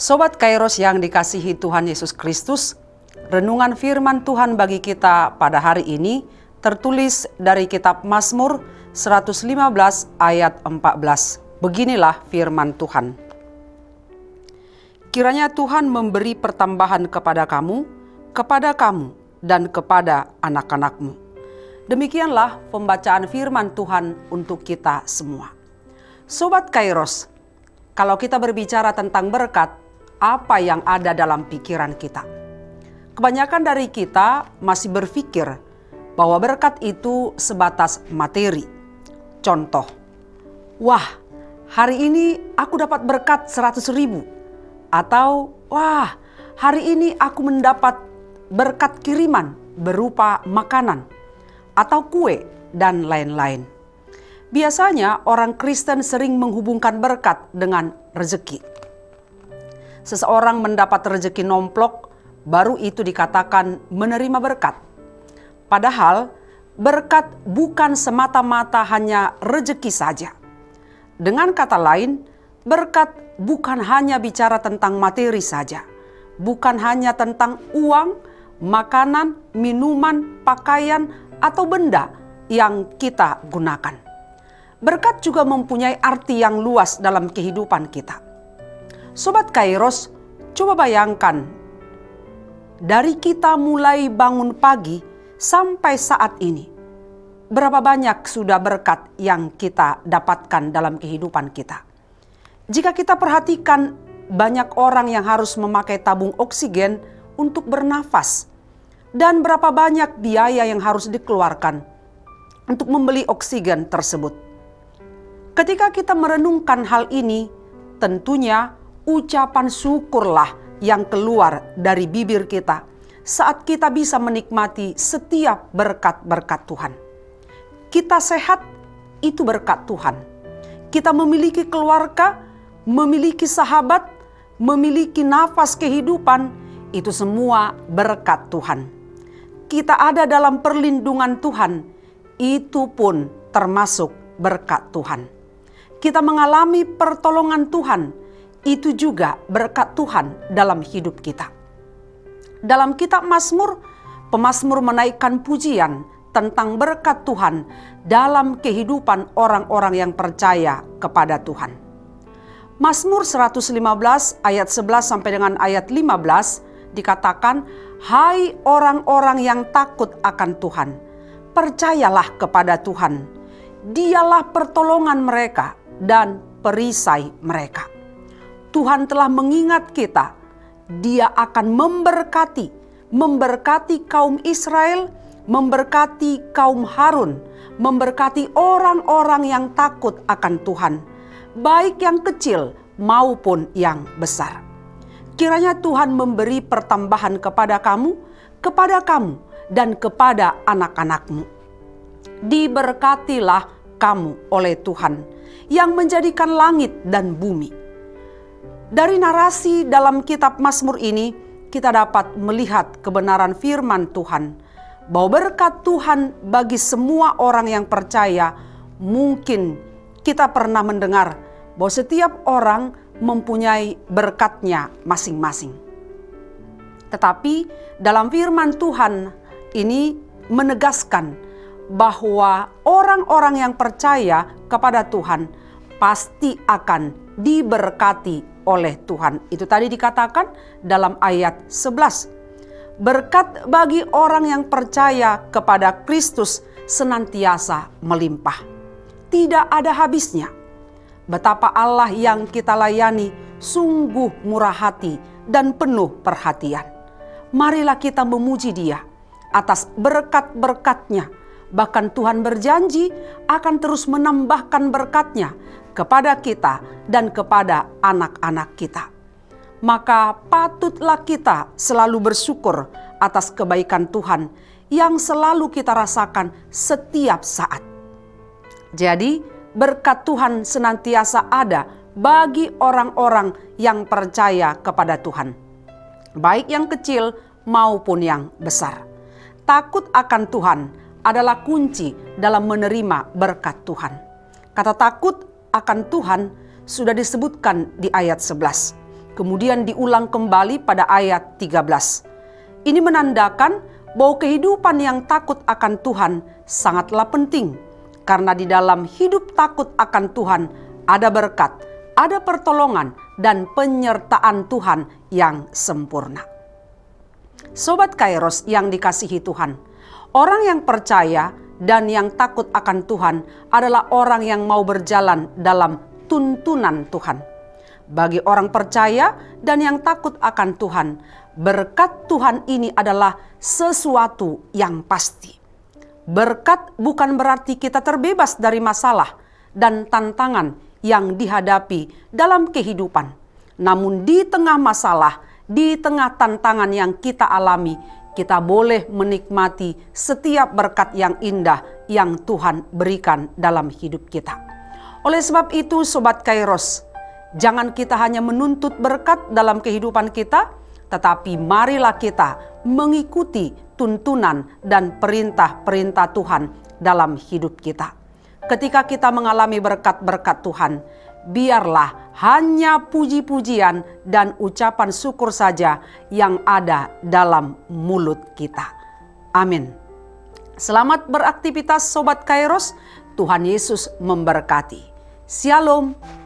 Sobat Kairos yang dikasihi Tuhan Yesus Kristus, renungan firman Tuhan bagi kita pada hari ini tertulis dari kitab Mazmur 115 ayat 14. Beginilah firman Tuhan. Kiranya Tuhan memberi pertambahan kepada kamu dan kepada anak-anakmu. Demikianlah pembacaan firman Tuhan untuk kita semua. Sobat Kairos, kalau kita berbicara tentang berkat, apa yang ada dalam pikiran kita? Kebanyakan dari kita masih berpikir bahwa berkat itu sebatas materi. Contoh, wah, hari ini aku dapat berkat 100.000. Atau, wah, hari ini aku mendapat berkat kiriman berupa makanan atau kue dan lain-lain. Biasanya orang Kristen sering menghubungkan berkat dengan rezeki. Seseorang mendapat rezeki nomplok, baru itu dikatakan menerima berkat. Padahal berkat bukan semata-mata hanya rezeki saja. Dengan kata lain, berkat bukan hanya bicara tentang materi saja. Bukan hanya tentang uang, makanan, minuman, pakaian, atau benda yang kita gunakan. Berkat juga mempunyai arti yang luas dalam kehidupan kita. Sobat Kairos, coba bayangkan, dari kita mulai bangun pagi sampai saat ini, berapa banyak sudah berkat yang kita dapatkan dalam kehidupan kita? Jika kita perhatikan, banyak orang yang harus memakai tabung oksigen untuk bernafas. Dan berapa banyak biaya yang harus dikeluarkan untuk membeli oksigen tersebut. Ketika kita merenungkan hal ini, tentunya ucapan syukurlah yang keluar dari bibir kita saat kita bisa menikmati setiap berkat-berkat Tuhan. Kita sehat, itu berkat Tuhan. Kita memiliki keluarga, memiliki sahabat, memiliki nafas kehidupan, itu semua berkat Tuhan. Kita ada dalam perlindungan Tuhan, itu pun termasuk berkat Tuhan. Kita mengalami pertolongan Tuhan, itu juga berkat Tuhan dalam hidup kita. Dalam kitab Mazmur, pemazmur menaikkan pujian tentang berkat Tuhan dalam kehidupan orang-orang yang percaya kepada Tuhan. Mazmur 115 ayat 11 sampai dengan ayat 15 dikatakan, "Hai orang-orang yang takut akan Tuhan, percayalah kepada Tuhan. Dialah pertolongan mereka dan perisai mereka." Tuhan telah mengingat kita. Dia akan memberkati kaum Israel, memberkati kaum Harun, memberkati orang-orang yang takut akan Tuhan, baik yang kecil maupun yang besar. Kiranya Tuhan memberi pertambahan kepada kamu, dan kepada anak-anakmu. Diberkatilah kamu oleh Tuhan yang menjadikan langit dan bumi. Dari narasi dalam kitab Mazmur ini, kita dapat melihat kebenaran firman Tuhan, bahwa berkat Tuhan bagi semua orang yang percaya. Mungkin kita pernah mendengar bahwa setiap orang mempunyai berkatnya masing-masing. Tetapi dalam firman Tuhan ini menegaskan bahwa orang-orang yang percaya kepada Tuhan pasti akan diberkati oleh Tuhan. Itu tadi dikatakan dalam ayat 11. Berkat bagi orang yang percaya kepada Kristus senantiasa melimpah. Tidak ada habisnya. Betapa Allah yang kita layani sungguh murah hati dan penuh perhatian. Marilah kita memuji Dia atas berkat-berkat-Nya. Bahkan Tuhan berjanji akan terus menambahkan berkat-Nya kepada kita dan kepada anak-anak kita. Maka patutlah kita selalu bersyukur atas kebaikan Tuhan yang selalu kita rasakan setiap saat. Jadi berkat Tuhan senantiasa ada bagi orang-orang yang percaya kepada Tuhan, baik yang kecil maupun yang besar. Takut akan Tuhan adalah kunci dalam menerima berkat Tuhan. Kata takut akan Tuhan sudah disebutkan di ayat 11. kemudian diulang kembali pada ayat 13. Ini menandakan bahwa kehidupan yang takut akan Tuhan sangatlah penting. Karena di dalam hidup takut akan Tuhan ada berkat, ada pertolongan, dan penyertaan Tuhan yang sempurna. Sobat Kairos yang dikasihi Tuhan, orang yang percaya dan yang takut akan Tuhan adalah orang yang mau berjalan dalam tuntunan Tuhan. Bagi orang percaya dan yang takut akan Tuhan, berkat Tuhan ini adalah sesuatu yang pasti. Berkat bukan berarti kita terbebas dari masalah dan tantangan yang dihadapi dalam kehidupan. Namun di tengah masalah, di tengah tantangan yang kita alami, kita boleh menikmati setiap berkat yang indah yang Tuhan berikan dalam hidup kita. Oleh sebab itu, Sobat Kairos, jangan kita hanya menuntut berkat dalam kehidupan kita, tetapi marilah kita mengikuti tuntunan dan perintah-perintah Tuhan dalam hidup kita. Ketika kita mengalami berkat-berkat Tuhan, biarlah hanya puji-pujian dan ucapan syukur saja yang ada dalam mulut kita. Amin. Selamat beraktivitas Sobat Kairos, Tuhan Yesus memberkati. Shalom.